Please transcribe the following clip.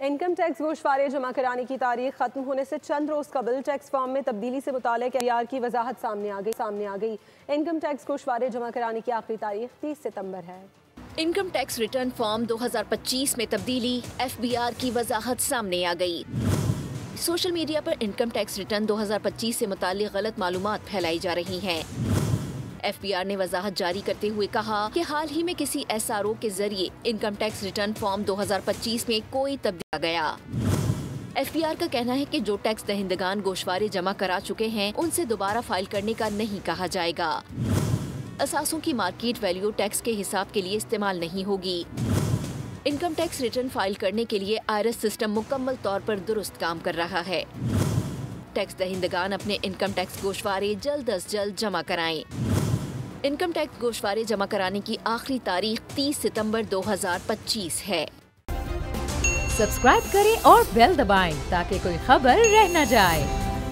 Income tax गोशवारे जमा कराने की तारीख खत्म होने से चंद रोज कबल टैक्स फॉर्म में तब्दीली से मुताल्लिक़ एफबीआर की वजाहत सामने आ गई। इनकम टैक्स गोशवारे जमा कराने की आखिरी तारीख 30 सितंबर है। इनकम टैक्स रिटर्न फॉर्म 2025 में तब्दीली, एफबीआर की वजाहत सामने आ गई। सोशल मीडिया पर इनकम टैक्स रिटर्न 2025 से मुताल्लिक़ गलत मालूमात फैलाई जा रही हैं। एफबीआर ने वजाहत जारी करते हुए कहा कि हाल ही में किसी एसआरओ के जरिए इनकम टैक्स रिटर्न फॉर्म 2025 में कोई तब्दीली गया। एफबीआर का कहना है कि जो टैक्स दहिंदगान गोशवारे जमा करा चुके हैं उनसे दोबारा फाइल करने का नहीं कहा जाएगा। असासों की मार्केट वैल्यू टैक्स के हिसाब के लिए इस्तेमाल नहीं होगी। इनकम टैक्स रिटर्न फाइल करने के लिए आईआरएस सिस्टम मुकम्मल तौर पर दुरुस्त काम कर रहा है। टैक्स दहिंदगान अपने इनकम टैक्स गोशवारे जल्द अज जल्द जमा कराएं। इनकम टैक्स गोशवारे जमा कराने की आखिरी तारीख 30 सितंबर 2025 है। सब्सक्राइब करें और बेल दबाएं ताकि कोई खबर रह न जाए।